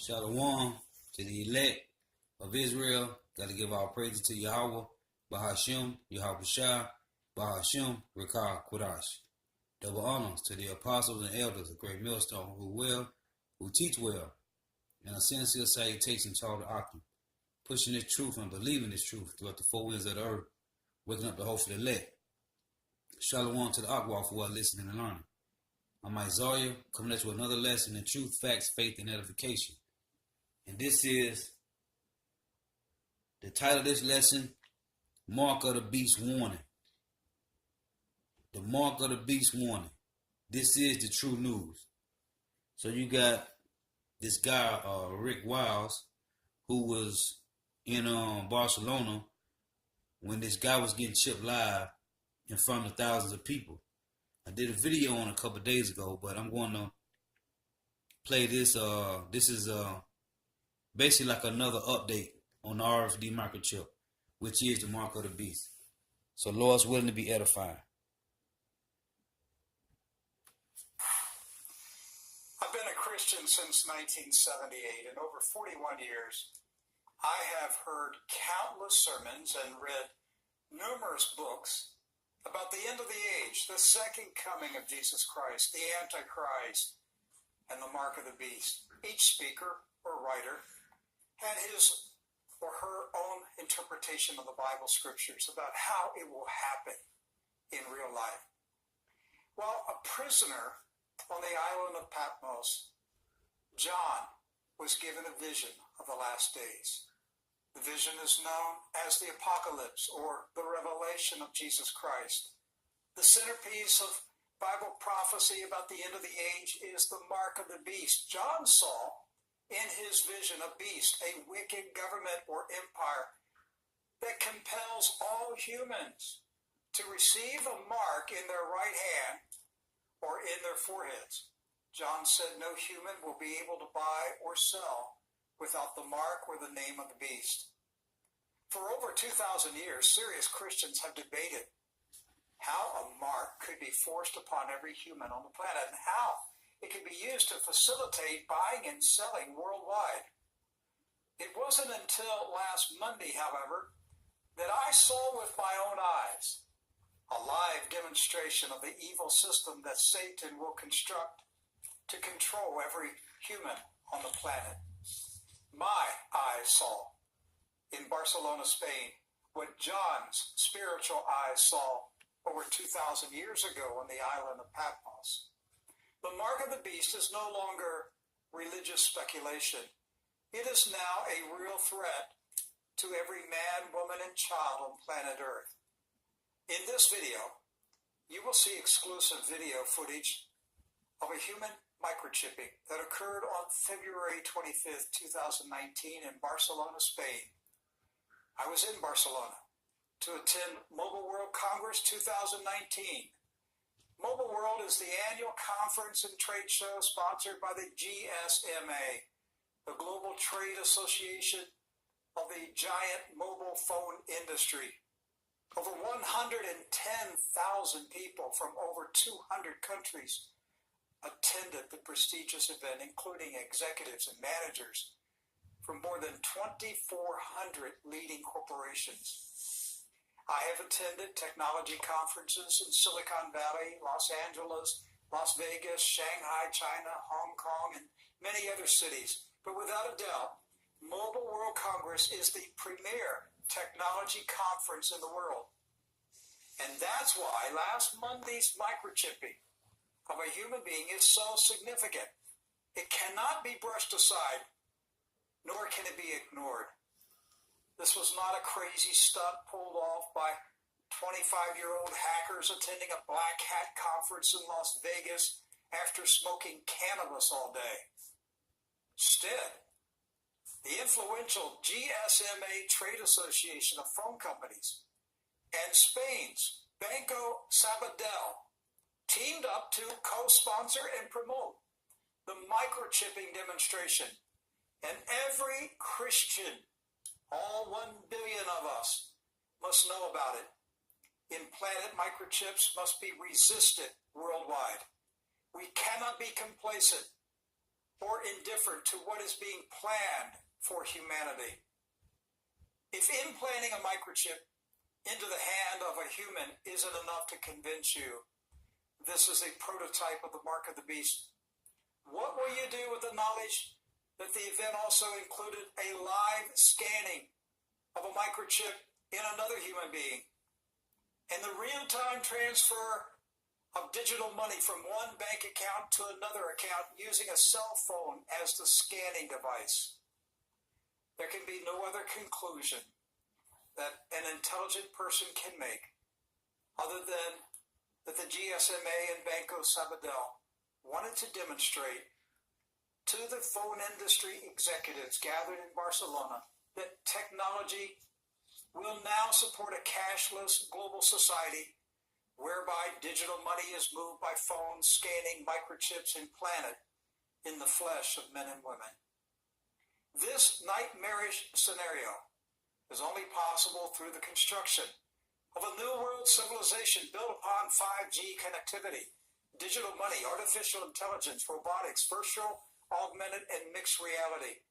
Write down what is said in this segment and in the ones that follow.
Shalom to the elect of Israel. Got to give our praises to Yahweh, Bahashim, Yahweh Shah, Bahashim, Rekah, Kodash. Double honors to the apostles and elders of Great Millstone who teach well, and a sincere salutation to all the Akim, pushing this truth and believing this truth throughout the four winds of the earth, waking up the hopeful elect. Shalom to the Akwal for what listening and learning. I'm Isaiah, coming at you with another lesson in truth, facts, faith, and edification. And this is the title of this lesson, Mark of the Beast Warning. The Mark of the Beast Warning. This is the true news. So you got this guy, Rick Wiles, who was in Barcelona when this guy was getting chipped live in front of thousands of people. I did a video on it a couple of days ago, but I'm going to play this. This is basically like another update on the RFD microchip, which is the mark of the beast. So Lord's willing to be edifying. I've been a Christian since 1978, and over 41 years, I have heard countless sermons and read numerous books about the end of the age, the second coming of Jesus Christ, the Antichrist, and the mark of the beast. Each speaker or writer had his or her own interpretation of the Bible scriptures about how it will happen in real life. While a prisoner on the island of Patmos, John was given a vision of the last days. The vision is known as the Apocalypse, or the revelation of Jesus Christ. The centerpiece of Bible prophecy about the end of the age is the mark of the beast. John saw in his vision a beast, a wicked government or empire that compels all humans to receive a mark in their right hand or in their foreheads. John said no human will be able to buy or sell without the mark or the name of the beast. For over 2,000 years, serious Christians have debated how a mark could be forced upon every human on the planet and how it could be used to facilitate buying and selling worldwide. It wasn't until last Monday, however, that I saw with my own eyes a live demonstration of the evil system that Satan will construct to control every human on the planet. My eyes saw in Barcelona, Spain, what John's spiritual eyes saw over 2,000 years ago on the island of Patmos. The mark of the beast is no longer religious speculation. It is now a real threat to every man, woman, and child on planet Earth. In this video, you will see exclusive video footage of a human microchipping that occurred on February 25th, 2019 in Barcelona, Spain. I was in Barcelona to attend Mobile World Congress 2019. Mobile World is the annual conference and trade show sponsored by the GMS, the Global Trade Association of the giant mobile phone industry. Over 110,000 people from over 200 countries attended the prestigious event, including executives and managers from more than 2,400 leading corporations. I have attended technology conferences in Silicon Valley, Los Angeles, Las Vegas, Shanghai, China, Hong Kong, and many other cities. But without a doubt, Mobile World Congress is the premier technology conference in the world. And that's why last Monday's microchipping of a human being is so significant. It cannot be brushed aside, nor can it be ignored. This was not a crazy stunt pulled off by 25-year-old hackers attending a black hat conference in Las Vegas after smoking cannabis all day. Instead, the influential GSMA Trade Association of Phone Companies and Spain's Banco Sabadell teamed up to co-sponsor and promote the microchipping demonstration. And every Christian, all 1 billion of us, must know about it. Implanted microchips must be resisted worldwide. We cannot be complacent. or indifferent to what is being planned for humanity. If implanting a microchip into the hand of a human isn't enough to convince you this is a prototype of the mark of the beast, what will you do with the knowledge that the event also included a live scanning of a microchip in another human being and the real-time transfer of digital money from one bank account to another account using a cell phone as the scanning device? There can be no other conclusion that an intelligent person can make other than that the GSMA and Banco Sabadell wanted to demonstrate to the phone industry executives gathered in Barcelona that technology will now support a cashless global society whereby digital money is moved by phones scanning microchips implanted in the flesh of men and women. This nightmarish scenario is only possible through the construction of a new world civilization built upon 5G connectivity, digital money, artificial intelligence, robotics, virtual, augmented, and mixed reality.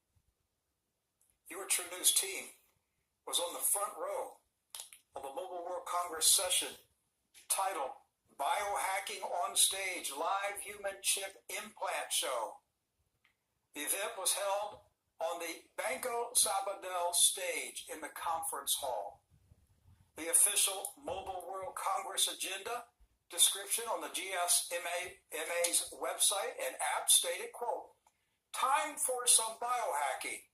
Your True News team was on the front row of the Mobile World Congress session titled Biohacking on Stage, Live Human Chip Implant Show. The event was held on the Banco Sabadell stage in the conference hall. The official Mobile World Congress agenda description on the GSMA's website and app stated, quote, "Time for some biohacking.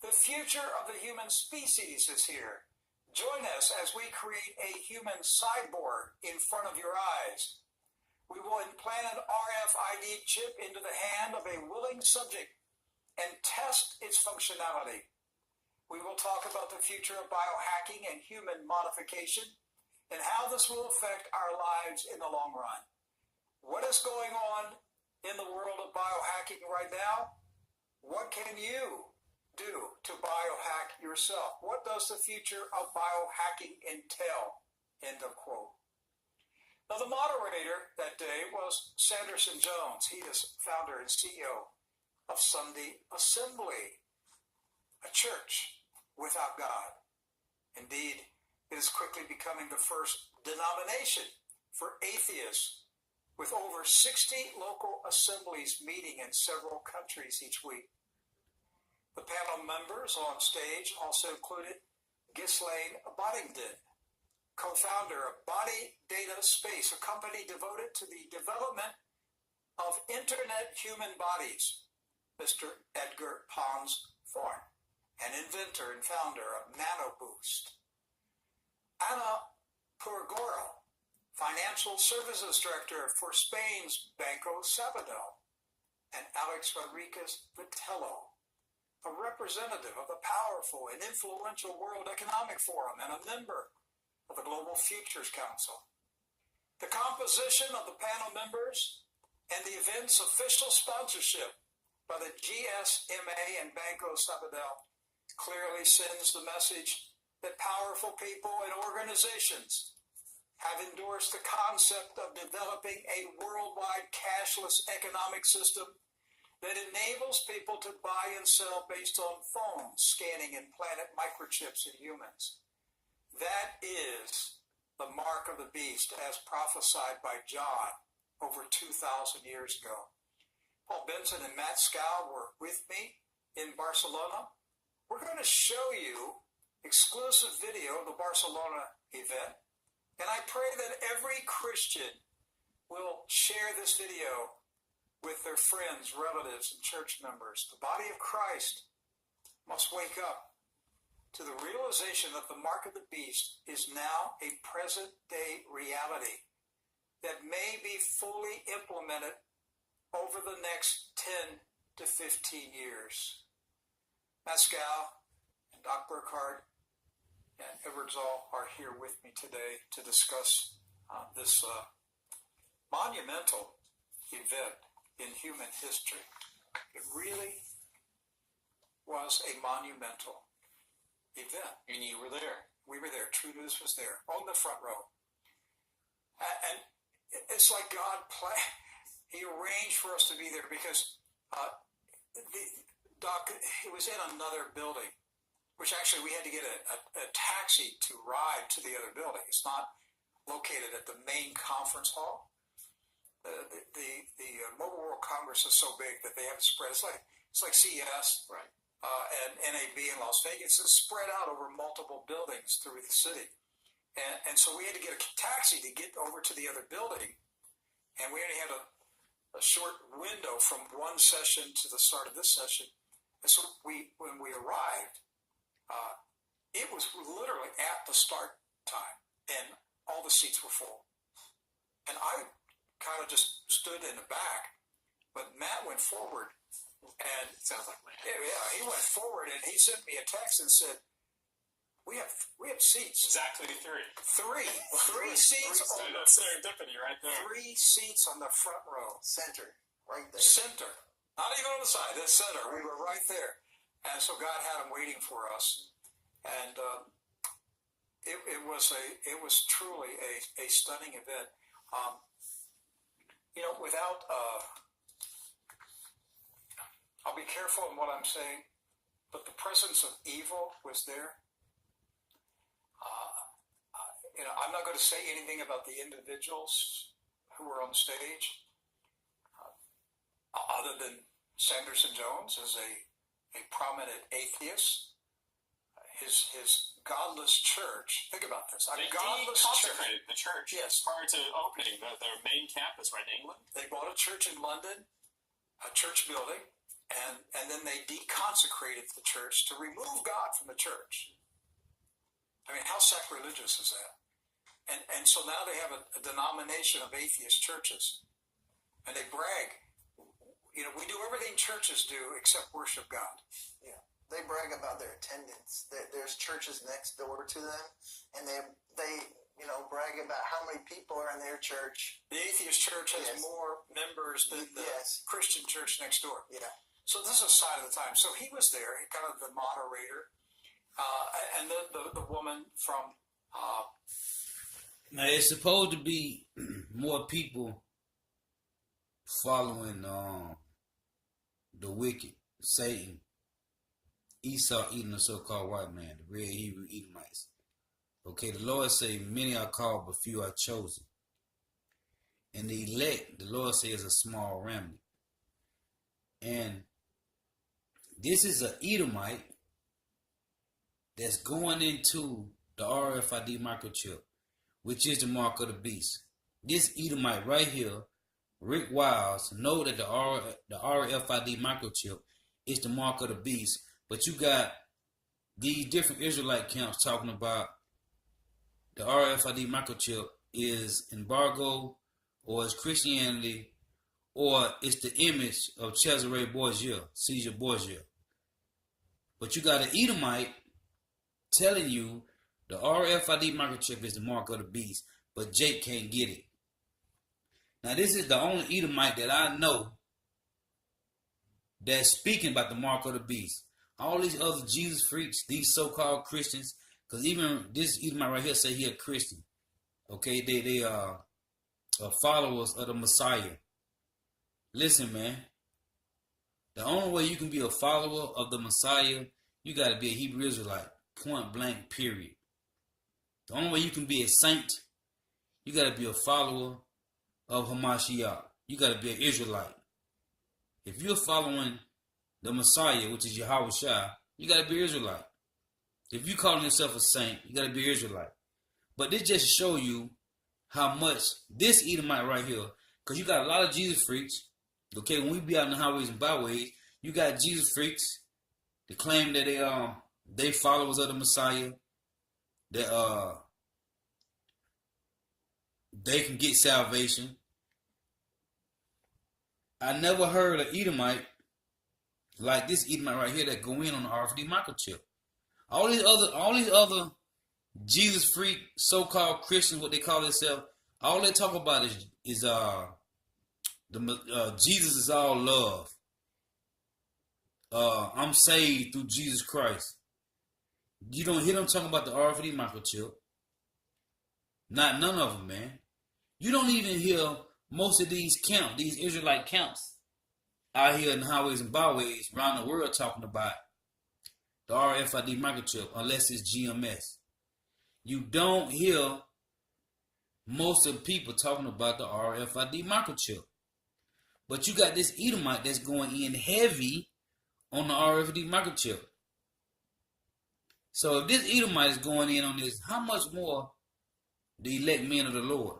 The future of the human species is here. Join us as we create a human cyborg in front of your eyes. We will implant an RFID chip into the hand of a willing subject and test its functionality. We will talk about the future of biohacking and human modification and how this will affect our lives in the long run. What is going on in the world of biohacking right now? What can you do to biohack yourself? What does the future of biohacking entail?" End of quote. Now, the moderator that day was Sanderson Jones. He is founder and CEO of Sunday Assembly, a church without God. Indeed, it is quickly becoming the first denomination for atheists, with over 60 local assemblies meeting in several countries each week. The panel members on stage also included Ghislaine Boddington, co-founder of Body Data Space, a company devoted to the development of internet human bodies, Mr. Edgar Pons Thorne, an inventor and founder of NanoBoost. Ana Purgoro, financial services director for Spain's Banco Sabadell, and Alex Rodriguez Vitello, a representative of the powerful and influential World Economic Forum and a member of the Global Futures Council. The composition of the panel members and the event's official sponsorship by the GSMA and Banco Sabadell clearly sends the message that powerful people and organizations have endorsed the concept of developing a worldwide cashless economic system that enables people to buy and sell based on phones scanning implanted microchips in humans. That is the mark of the beast as prophesied by John over 2,000 years ago. Paul Benson and Matt Scow were with me in Barcelona. We're going to show you exclusive video of the Barcelona event, and I pray that every Christian will share this video with their friends, relatives, and church members. The body of Christ must wake up to the realization that the mark of the beast is now a present-day reality that may be fully implemented over the next 10 to 15 years. Pascal and Doc Burkhardt and Edward Zoll are here with me today to discuss this monumental event in human history. It really was a monumental event. And you were there. We were there. True News was there on the front row. And it's like God planned. He arranged for us to be there because Doc, it was in another building, which actually we had to get a taxi to ride to the other building. It's not located at the main conference hall. The Mobile World Congress is so big that they have it spread. It's like CES, Right. and NAB in Las Vegas. It's spread out over multiple buildings through the city, and so we had to get a taxi to get over to the other building, and we only had a short window from one session to the start of this session. And so when we arrived, it was literally at the start time, and all the seats were full. And I kind of just stood in the back, but Matt went forward, and Sounds like Matt. yeah, he went forward, and he sent me a text and said, "We have seats, Exactly three. three seats on the That's serendipity right there. 3 seats on the front row, Center, right there. center, not even on the side, the center. We were right there, and so God had them waiting for us, and it was truly a stunning event. Without I'll be careful in what I'm saying, but the presence of evil was there. I'm not going to say anything about the individuals who were on stage, other than Sanderson Jones as a prominent atheist. His godless church. Think about this. They godless consecrated the church Yes. prior to opening their main campus right in England. They bought a church in London, a church building, and then they deconsecrated the church to remove God from the church. I mean, how sacrilegious is that? And so now they have a denomination of atheist churches, and they brag. We do everything churches do except worship God. Yeah, they brag about their attendance. There's churches next door to them, and they brag about how many people are in their church. The atheist church has Yes. more members than the Yes. Christian church next door. Yeah, So this is a sign of the time. So he was there, kind of the moderator, and the woman from. Now, it's supposed to be more people following the wicked, Satan, Esau eating the so-called white man, the red Hebrew Edomites. Okay, the Lord say, many are called, but few are chosen. And the elect, the Lord says, a small remnant. And this is an Edomite that's going into the RFID microchip, which is the mark of the beast. This Edomite right here, Rick Wiles, know that the RFID microchip is the mark of the beast, but you got these different Israelite camps talking about the RFID microchip is embargo, or it's Christianity, or it's the image of Cesare Borgia, Caesar Borgia. But you got an Edomite telling you the RFID microchip is the mark of the beast, but Jake can't get it. Now, this is the only Edomite that I know that's speaking about the mark of the beast. All these other Jesus freaks, these so-called Christians, because even this Edomite right here say he a Christian. Okay, they are followers of the Messiah. Listen, man. The only way you can be a follower of the Messiah, you got to be a Hebrew Israelite. Point blank, period. The only way you can be a saint, you got to be a follower of Hamashiach. You got to be an Israelite. If you're following the Messiah, which is Yahweh Shai, you got to be Israelite. If you calling yourself a saint, you got to be Israelite. But this just show you how much this Edomite right here, because you got a lot of Jesus freaks. Okay, when we be out in the highways and byways, you got Jesus freaks that claim that they followers of the Messiah, that they can get salvation. I never heard an Edomite like this Edomite right here that go in on the RFID microchip. All these other Jesus freak so-called Christians, what they call themselves, all they talk about is Jesus is all love. I'm saved through Jesus Christ. You don't hear them talking about the RFID microchip. None of them, man. You don't even hear most of these camps, these Israelite camps, out here in the highways and byways around the world talking about the RFID microchip unless it's GMS. You don't hear most of the people talking about the RFID microchip. But you got this Edomite that's going in heavy on the RFID microchip. So if this Edomite is going in on this, how much more the elect men of the Lord,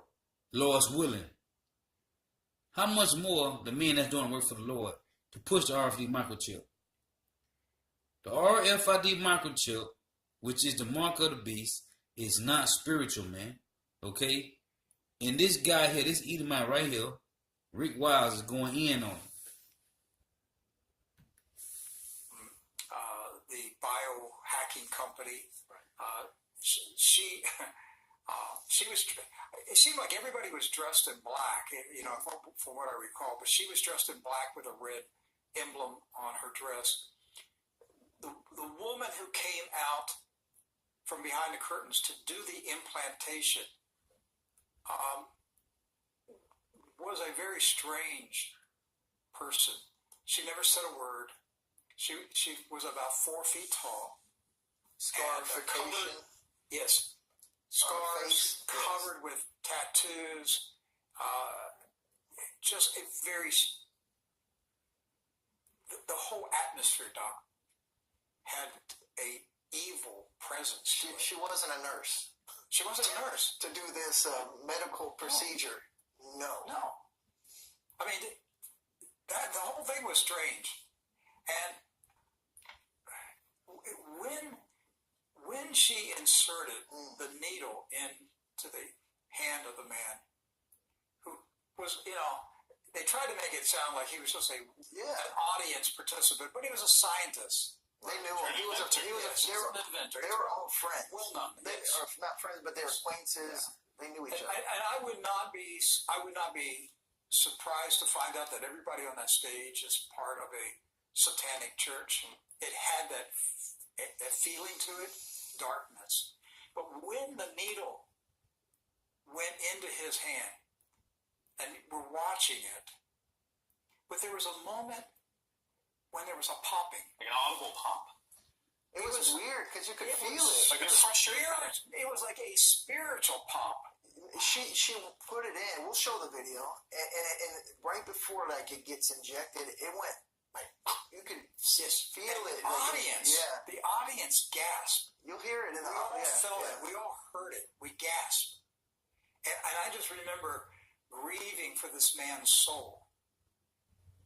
Lord's willing? How much more the men that's doing work for the Lord to push the RFID microchip? The RFID microchip, which is the mark of the beast, is not spiritual, man. Okay? And this guy here, this Edomite right here, Rick Wiles, is going in on him. The biohacking company. She was. It seemed like everybody was dressed in black, from what I recall. But she was dressed in black with a red emblem on her dress. The woman who came out from behind the curtains to do the implantation was a very strange person. She never said a word. She was about 4 feet tall. Scarification. Yes. Scars, covered with tattoos. Just a very... The whole atmosphere, Doc, had a evil presence. She wasn't a nurse. She wasn't a nurse. To do this medical procedure. No. I mean, the whole thing was strange. And when she inserted the needle into the hand of the man, who was, they tried to make it sound like he was just an audience participant, but he was a scientist. They knew him. He was an inventor. They were all friends. Well known. They are not friends, but they were acquaintances. Yeah. They knew each other. And I would not be surprised to find out that everybody on that stage is part of a satanic church. It had that feeling to it, darkness. But when the needle went into his hand, and we're watching it, but there was a moment when there was a popping. Like an audible pop. It was weird because you could feel it. Like a frustration. It was like a spiritual pop. She put it in. We'll show the video, and right before it gets injected, it went like you could just feel it. The audience, the audience gasped. You'll hear it in the audience. We all felt it. We all heard it. We gasped, and I just remember grieving for this man's soul.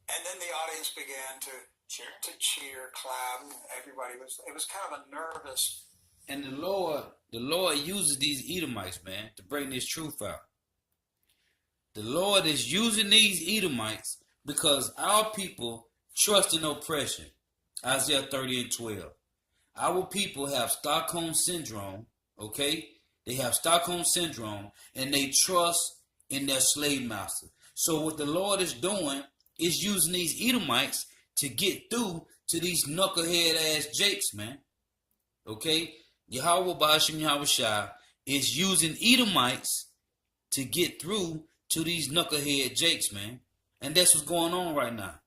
And then the audience began to cheer, clap. Everybody it was kind of a nervous. And the Lord uses these Edomites, man, to bring this truth out. The Lord is using these Edomites because our people trust in oppression. Isaiah 30:12. Our people have Stockholm syndrome, okay? They have Stockholm syndrome, and they trust in their slave master. So what the Lord is doing is using these Edomites to get through to these knucklehead ass jakes, man. Okay? Yahweh Ba'ashim Yahweh Shai is using Edomites to get through to these knucklehead jakes, man. And that's what's going on right now.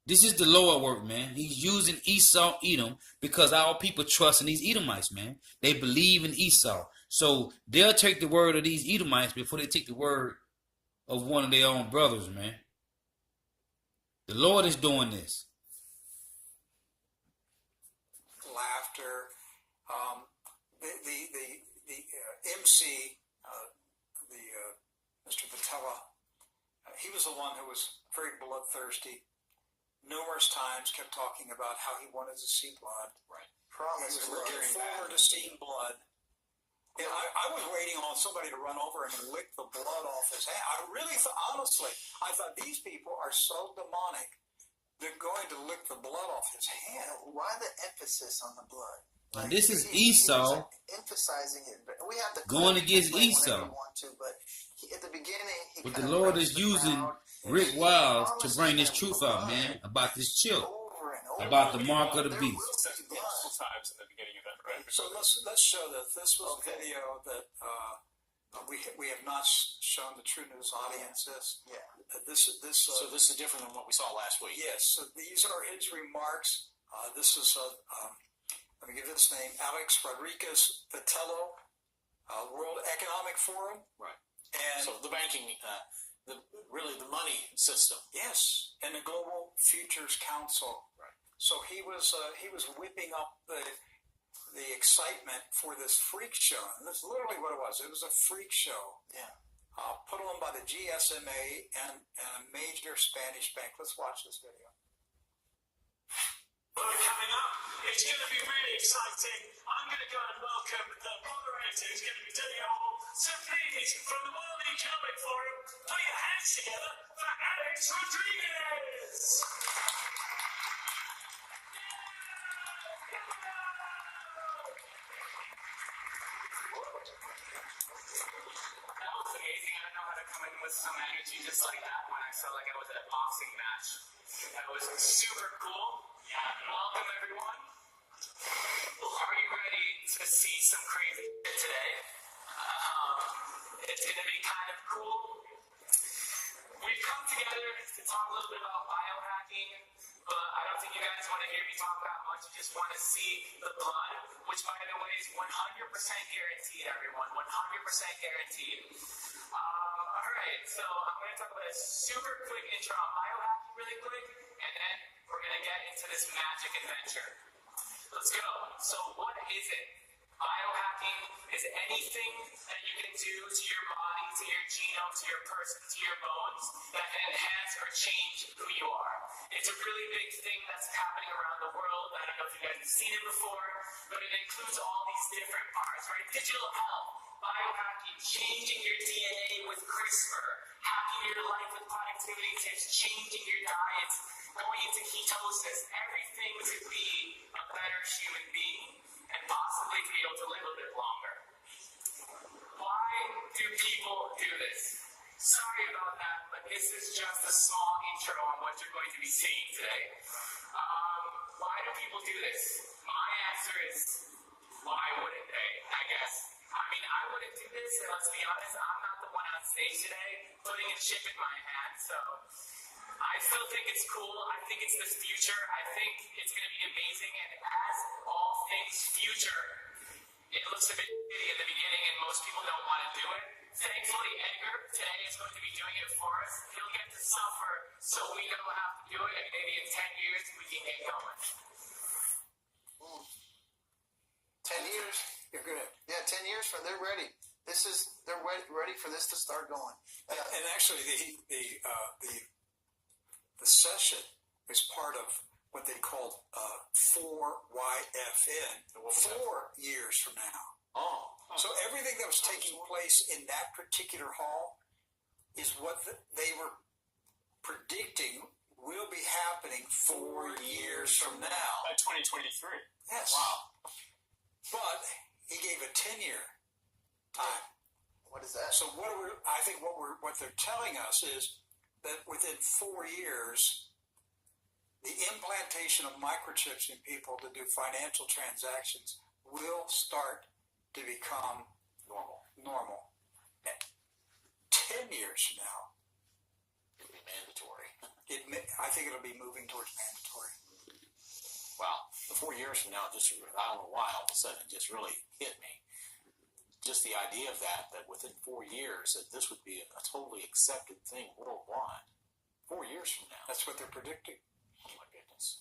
This is the Lord work, man. He's using Esau, Edom, because our people trust in these Edomites, man. They believe in Esau. So they'll take the word of these Edomites before they take the word of one of their own brothers, man. The Lord is doing this. Laughter. The MC, Mr. Patella, he was the one who was very bloodthirsty. Numerous times kept talking about how he wanted to see blood. Right. He was looking forward to seeing blood. And I was waiting on somebody to run over him and lick the blood off his hand. I really thought, honestly, I thought these people are so demonic. They're going to lick the blood off his hand. Why the emphasis on the blood? Like, this is Esau emphasizing it. We have to going against Esau. But at the beginning, but the Lord is using Rick Wiles to bring this truth out, man, about this chip, about the mark of the beast. Multiple times in the beginning of that, right? So let's show that. This was a video that We have not shown the True News audience this. Yeah. So this is different than what we saw last week. Yes. So these are his remarks. This is let me give this name: Alex Rodriguez Vitello, World Economic Forum. Right. And So the banking, really the money system. yes, and the Global Futures Council. Right. So he was whipping up the excitement for this freak show, and that's literally what it was. It was a freak show. Yeah. Put on by the GSMA and a major Spanish bank. Let's watch this video. Well, coming up, it's going to be really exciting. I'm going to go and welcome the moderator who's going to be doing it all. So please, from the World Economic Forum, put your hands together for Alex Rodriguez. That was amazing. I don't know how to come in with some energy just like that when I felt like I was at a boxing match. That was super cool. Welcome, everyone. Are you ready to see some crazy shit today? It's going to be kind of cool. We've come together to talk a little bit about biohacking, but I don't think you guys want to hear me talk that much. You just want to see the blood, which, by the way, is 100% guaranteed, everyone. 100% guaranteed. All right, so I'm going to talk about a super quick intro on biohacking really quick, and then we're going to get into this magic adventure. Let's go. So what is it? Biohacking is anything that you can do to your body, to your genome, to your person, to your bones that can enhance or change who you are. It's a really big thing that's happening around the world. I don't know if you guys have seen it before, but it includes all these different parts, right? Digital health, biohacking, changing your DNA with CRISPR, hacking your life with productivity tips, changing your diets, going into ketosis, everything to be a better human being and possibly to be able to live a bit longer. Why do people do this? Sorry about that, but this is just a small intro on what you're going to be seeing today. Why do people do this? My answer is, why wouldn't they, I guess? I mean, I wouldn't do this, and let's be honest, I'm not the one on stage today putting a chip in my hand, so I still think it's cool. I think it's the future. I think it's going to be amazing, and as all things future, it looks a bit shitty in the beginning, and most people don't want to do it. Thankfully, Edgar today is going to be doing it for us. He'll get to suffer, so we don't have to do it, and maybe in 10 years we can get going. 10 years. You're good. Yeah, 10 years from they're ready. They're ready for this to start going. And actually, the session is part of what they called 4YFN, 4 years from now. Oh. So everything that was taking place in that particular hall is what they were predicting will be happening 4 years from now. By 2023. Yes. Wow. But he gave a 10-year time. What is that? So I think what they're telling us is that within 4 years, the implantation of microchips in people to do financial transactions will start to become normal. 10 years from now, It'll be mandatory. I think it'll be moving towards mandatory. Wow. The 4 years from now, just, I don't know why all of a sudden it just really hit me. Just the idea of that within 4 years, that this would be a totally accepted thing worldwide. 4 years from now. That's what they're predicting. Oh my goodness.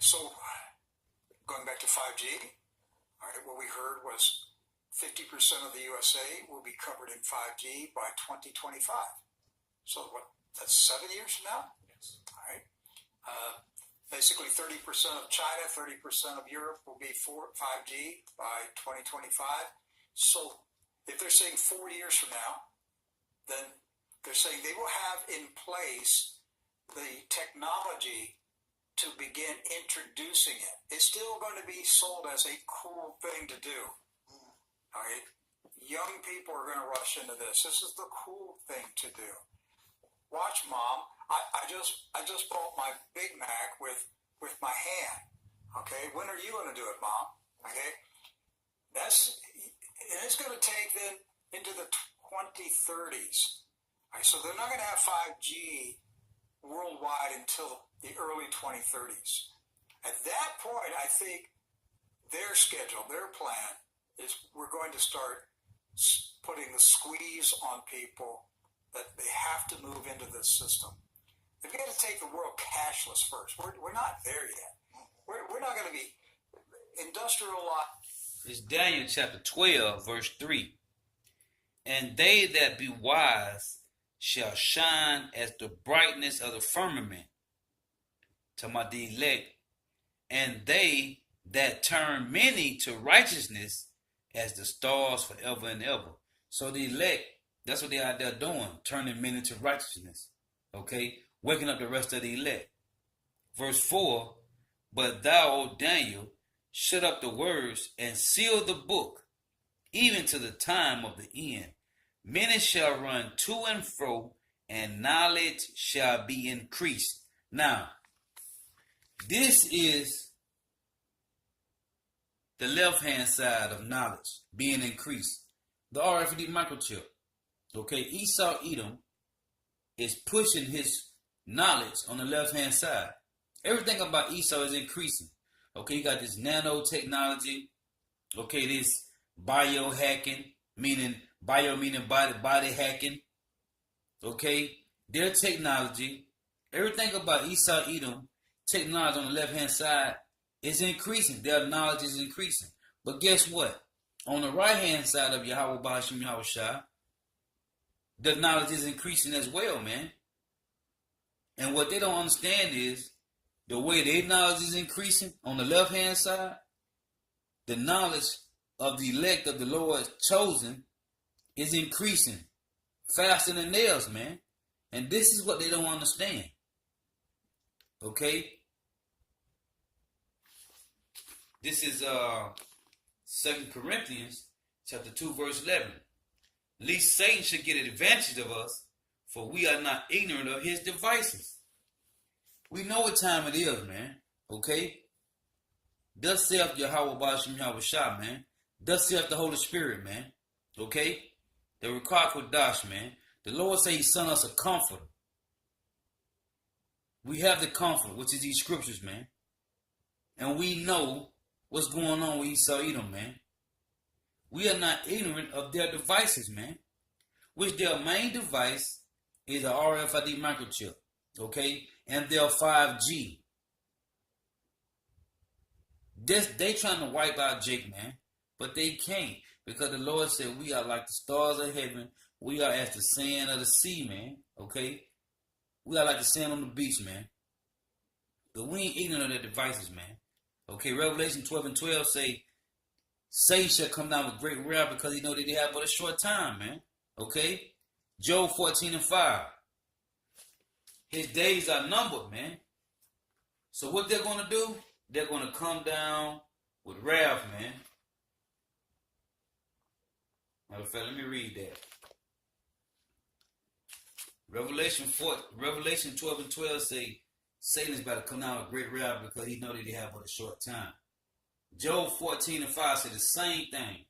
So, going back to 5G, all right, what we heard was 50% of the USA will be covered in 5G by 2025. So that's 7 years from now? Yes. All right. Basically 30% of China, 30% of Europe will be 5G by 2025. So if they're saying 4 years from now, then they're saying they will have in place the technology to begin introducing it. It's still going to be sold as a cool thing to do. All right? Young people are going to rush into this. This is the cool thing to do. Watch, Mom. I just bought my Big Mac with my hand. Okay? When are you going to do it, Mom? Okay? And it's going to take then into the 2030s. All right, so they're not going to have 5G worldwide until the early 2030s. At that point, I think their schedule, their plan is we're going to start putting the squeeze on people that they have to move into this system. They've got to take the world cashless first. We're not there yet. We're not going to be industrial lock. It's Daniel chapter 12, verse 3. And they that be wise shall shine as the brightness of the firmament, to my elect, and they that turn many to righteousness as the stars forever and ever. So the elect, that's what they out there doing, turning many to righteousness. Okay? Waking up the rest of the elect. Verse 4, but thou, O Daniel, shut up the words and seal the book, even to the time of the end. Many shall run to and fro, and knowledge shall be increased. Now, this is the left-hand side of knowledge being increased. The RFID microchip. Okay, Esau Edom is pushing his knowledge on the left-hand side. Everything about Esau is increasing. Okay, you got this nanotechnology. Okay, this biohacking, meaning body hacking. Okay, their technology, everything about Esau Edom, technology on the left-hand side is increasing. Their knowledge is increasing. But guess what? On the right-hand side of Yahweh Bahashim Yahweh Shah, the knowledge is increasing as well, man. And what they don't understand is the way their knowledge is increasing on the left-hand side, the knowledge of the elect of the Lord chosen is increasing faster than theirs, man. And this is what they don't understand. Okay? This is 2 Corinthians chapter 2, verse 11. Lest Satan should get advantage of us, for we are not ignorant of his devices. We know what time it is, man. Okay? Thus saith Yahweh Bashim Yahweh Shah, man. Thus saith the Holy Spirit, man. Okay? The Rukak Kodash, man. The Lord say he sent us a comforter. We have the comfort, which is these scriptures, man. And we know what's going on with Esau Edom, man. We are not ignorant of their devices, man. Which their main device is a RFID microchip. Okay? And their 5G. They trying to wipe out Jake, man. But they can't. Because the Lord said we are like the stars of heaven. We are as the sand of the sea, man. Okay? We are like the sand on the beach, man. But we ain't ignorant of their devices, man. Okay, Revelation 12 and 12 say, Satan shall come down with great wrath because he know that they have but a short time, man. Okay? Job 14 and 5. His days are numbered, man. So what they're going to do, they're going to come down with wrath, man. Matter of fact, let me read that. Revelation 12 and 12 say, Satan is about to come down with great wrath because he know that they have but a short time. Job 14 and 5 say the same thing.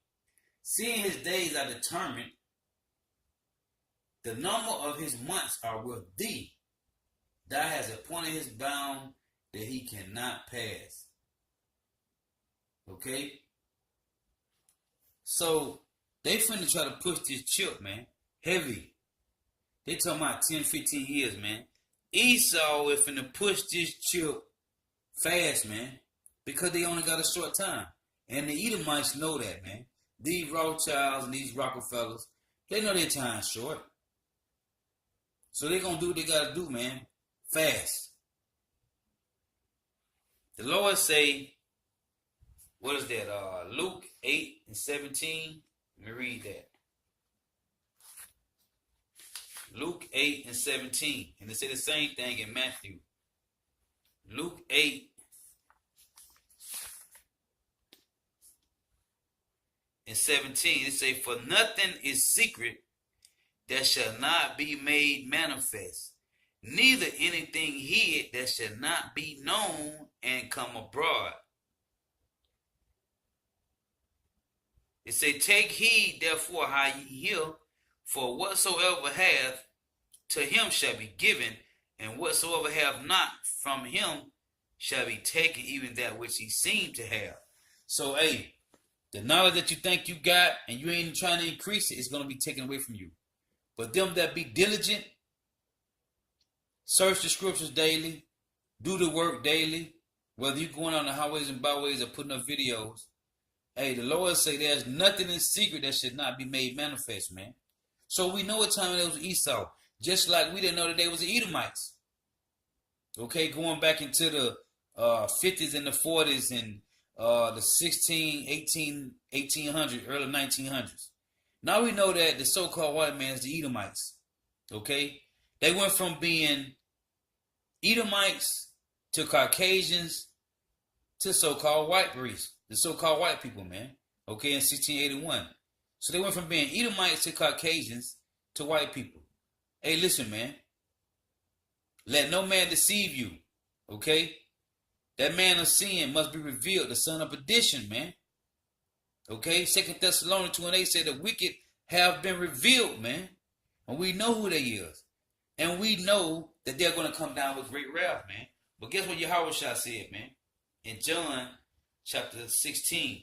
Seeing his days are determined, the number of his months are with thee. Thou hast appointed his bound that he cannot pass. Okay? So, they finna try to push this chip, man. Heavy. They talking about 10, 15 years, man. Esau is finna push this chip fast, man. Because they only got a short time. And the Edomites know that, man. These Rothschilds and these Rockefellers, they know their time's short. So they gonna do what they gotta do, man. Fast. The Lord say, what is that? Luke 8 and 17. Let me read that. Luke 8 and 17. And they say the same thing in Matthew. Luke 8 and 17. It say, for nothing is secret that shall not be made manifest, neither anything hid that shall not be known and come abroad. It say, take heed therefore how ye hear, for whatsoever hath, to him shall be given, and whatsoever hath not, from him shall be taken, even that which he seemed to have. So, hey, the knowledge that you think you got and you ain't trying to increase it, it's going to be taken away from you. But them that be diligent, search the scriptures daily, do the work daily, whether you're going on the highways and byways or putting up videos. Hey, the Lord say there's nothing in secret that should not be made manifest, man. So we know what time it was Esau. Just like we didn't know that they was the Edomites. Okay, going back into the 50s and the 40s and the 1800s, early 1900s. Now we know that the so-called white man is the Edomites. Okay, they went from being Edomites to Caucasians to so-called white race, the so-called white people, man. Okay, in 1681. So they went from being Edomites to Caucasians to white people. Hey, listen, man. Let no man deceive you. Okay? That man of sin must be revealed, the son of perdition, man. Okay? 2 Thessalonians 2:8 said the wicked have been revealed, man. And we know who they is. And we know that they're going to come down with great wrath, man. But guess what Yahweh Shah said, man? In John chapter 16.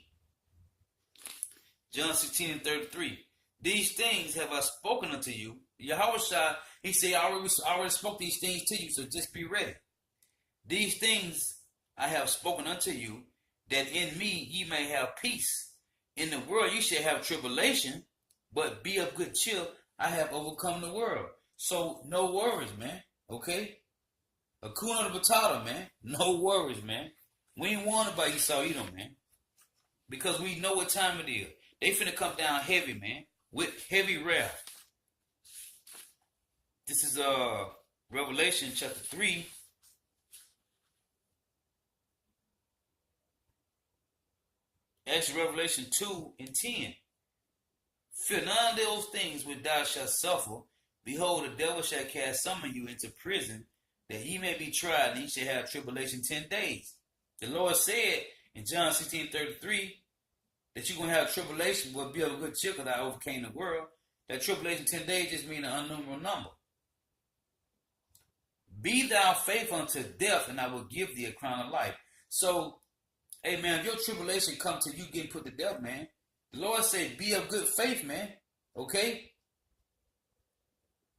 John 16:33. These things have I spoken unto you. Yahweh Shah, he said, I already spoke these things to you, so just be ready. These things I have spoken unto you, that in me ye may have peace. In the world you shall have tribulation, but be of good cheer. I have overcome the world. So no worries, man. Okay? Hakuna Matata, man. No worries, man. We ain't worried about Esau Edom, man. Because we know what time it is. They finna come down heavy, man. With heavy wrath. This is Revelation chapter 3. Actually, Revelation 2:10. Fear none of those things which thou shalt suffer. Behold, the devil shall cast some of you into prison, that ye may be tried, and ye shall have tribulation 10 days. The Lord said in John 16:33 that you're going to have tribulation, but be of a good cheer, because I overcame the world. That tribulation 10 days just means an unnumbered number. Be thou faithful unto death, and I will give thee a crown of life. So, hey man, if your tribulation come to you getting put to death, man, the Lord said, be of good faith, man. Okay?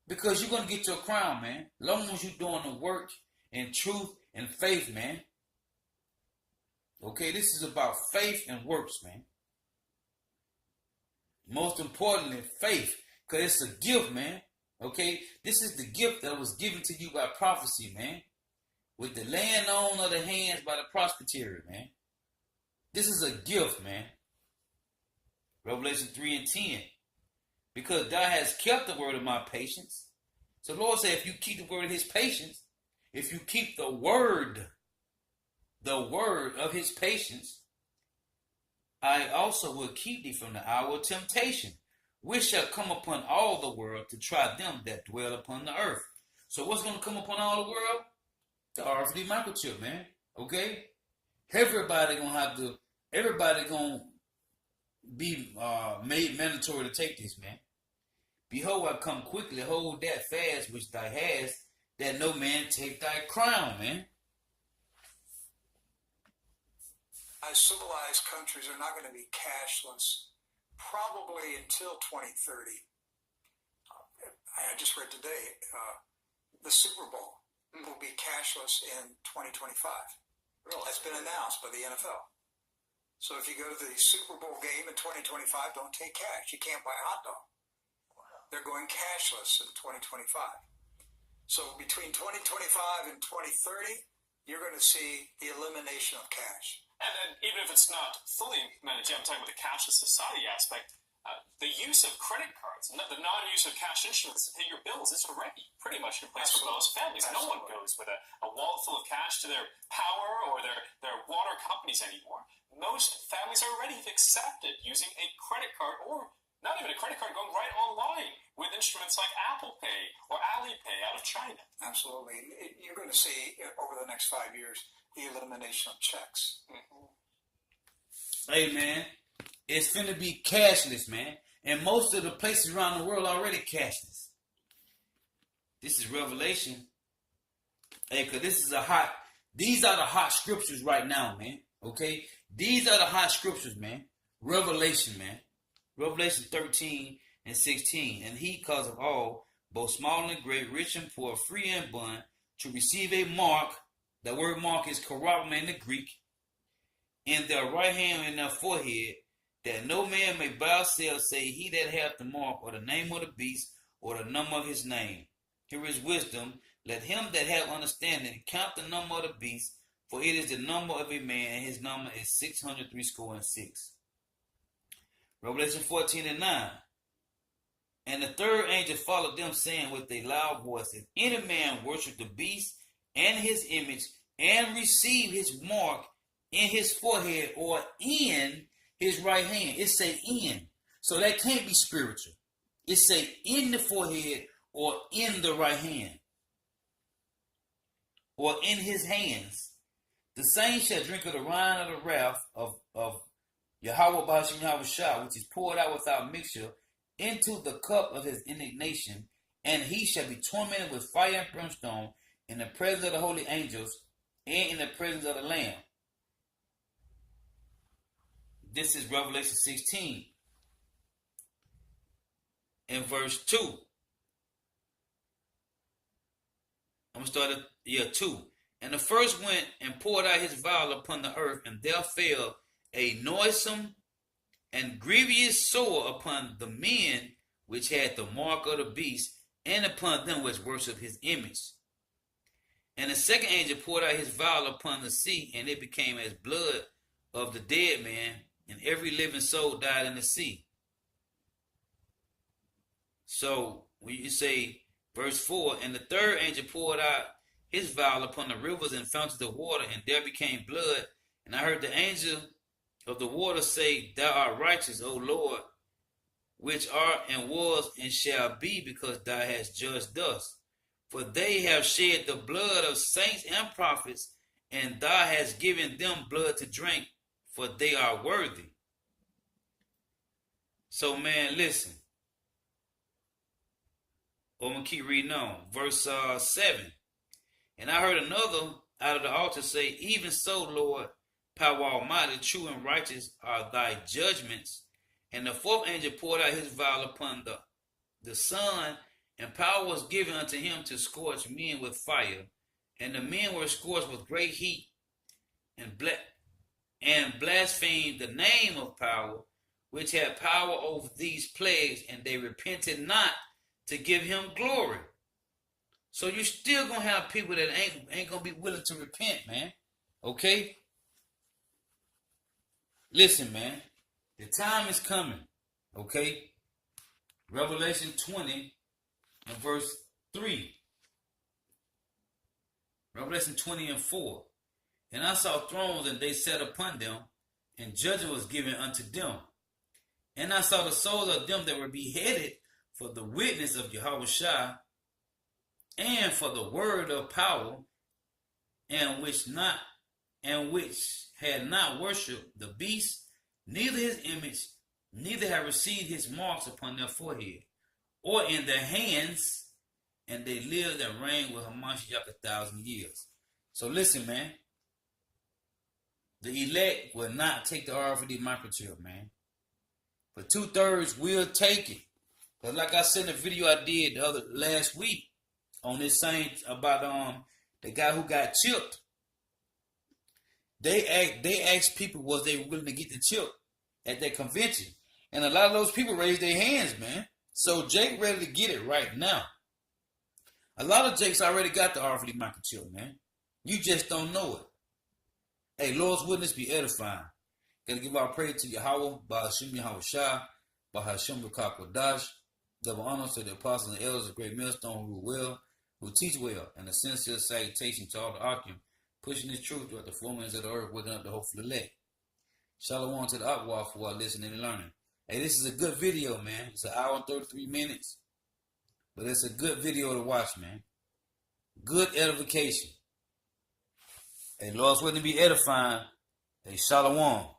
Because you're going to get your crown, man. As long as you're doing the work and truth and faith, man. Okay, this is about faith and works, man. Most importantly, faith. Because it's a gift, man. Okay? This is the gift that was given to you by prophecy, man. With the laying on of the hands by the presbytery, man. This is a gift, man. Revelation 3:10. Because thou hast kept the word of my patience. So the Lord said, if you keep the word of his patience, if you keep the word of his patience, I also will keep thee from the hour of temptation, which shall come upon all the world to try them that dwell upon the earth. So what's going to come upon all the world? The RFID microchip, man. Okay? Everybody going to be made mandatory to take this, man. Behold, I come quickly, hold that fast which thou hast, that no man take thy crown, man. Civilized countries are not going to be cashless probably until 2030. I just read today the Super Bowl will be cashless in 2025. Really? That's been announced by the NFL. So if you go to the Super Bowl game in 2025, don't take cash. You can't buy a hot dog. They're going cashless in 2025. So between 2025 and 2030, you're going to see the elimination of cash. And then, even if it's not fully managed, I'm talking about the cashless society aspect, the use of credit cards, the non-use of cash instruments to pay your bills is already pretty much in place for most families. No one goes with a wallet full of cash to their power or their water companies anymore. Most families already have accepted using a credit card, or not even a credit card, going right online with instruments like Apple Pay or Alipay out of China. Absolutely. You're going to see over the next 5 years the elimination of checks. Hey, man. it's finna be cashless, man. And most of the places around the world already cashless. This is Revelation. Hey, cause these are the hot scriptures right now, man. Okay? These are the hot scriptures, man. Revelation, man. Revelation 13 and 16. And he caused of all, both small and great, rich and poor, free and bond, to receive a mark. The word mark is karama in the Greek. In their right hand and their forehead, that no man may buy or sell, say he that hath the mark, or the name of the beast, or the number of his name. Here is wisdom. Let him that hath understanding count the number of the beast, for it is the number of a man, and his number is 666. Revelation 14 and 9. And the third angel followed them, saying with a loud voice, if any man worship the beast and his image, and receive his mark in his forehead or in his right hand. It say in. So that can't be spiritual. It say in the forehead or in the right hand. Or in his hands. The same shall drink of the wine of the wrath of Yahweh Bashim Yahweh Shah, which is poured out without mixture, into the cup of his indignation, and he shall be tormented with fire and brimstone in the presence of the holy angels and in the presence of the Lamb. This is Revelation 16 in verse 2. I'm going to start at 2. And the first went and poured out his vial upon the earth, and there fell a noisome and grievous sore upon the men which had the mark of the beast, and upon them which worship his image. And the second angel poured out his vial upon the sea, and it became as blood of the dead man, and every living soul died in the sea. So when you say verse 4, and the third angel poured out his vial upon the rivers and fountains of water, and there became blood. And I heard the angel of the water say, thou art righteous, O Lord, which art and was and shall be, because thou hast judged thus. For they have shed the blood of saints and prophets, and thou hast given them blood to drink, for they are worthy. So, man, listen. I'm going to keep reading on. Verse 7. And I heard another out of the altar say, even so, Lord, power almighty, true and righteous are thy judgments. And the fourth angel poured out his vial upon the sun, and power was given unto him to scorch men with fire. And the men were scorched with great heat, and blasphemed the name of power, which had power over these plagues, and they repented not to give him glory. So you're still going to have people that ain't going to be willing to repent, man. Okay? Listen, man. The time is coming. Okay? Revelation 20 and verse 3. Revelation 20 and 4. And I saw thrones, and they sat upon them, and judgment was given unto them. And I saw the souls of them that were beheaded for the witness of Yahweh Shah, and for the word of power, and which had not worshipped the beast, neither his image, neither had received his marks upon their forehead, or in their hands, and they lived and reigned with Hamashiach 1,000 years. So listen, man. The elect will not take the RFID microchip, man. But 2/3 will take it. Because like I said in the video I did last week on this same about the guy who got chipped. They asked people was they willing to get the chip at that convention. And a lot of those people raised their hands, man. So Jake ready to get it right now. A lot of Jakes already got the RFID microchip, man. You just don't know it. Hey, Lord's witness be edifying. Gotta give our praise to Yahweh, Ba'ashim Yahweh Shah, Ba'ashim Rakak Wadash. Double honors to the apostles and elders of Great Millstone who rule well, who teach well, and a sincere salutation to all the Akim, pushing this truth throughout the four winds of the earth, waking up the hopeful elect. Shalom to the Akwa for our listening and learning. Hey, this is a good video, man. It's an hour and 33 minutes. But it's a good video to watch, man. Good edification. Hey, Lord's waiting to be edifying. Hey, Shalom.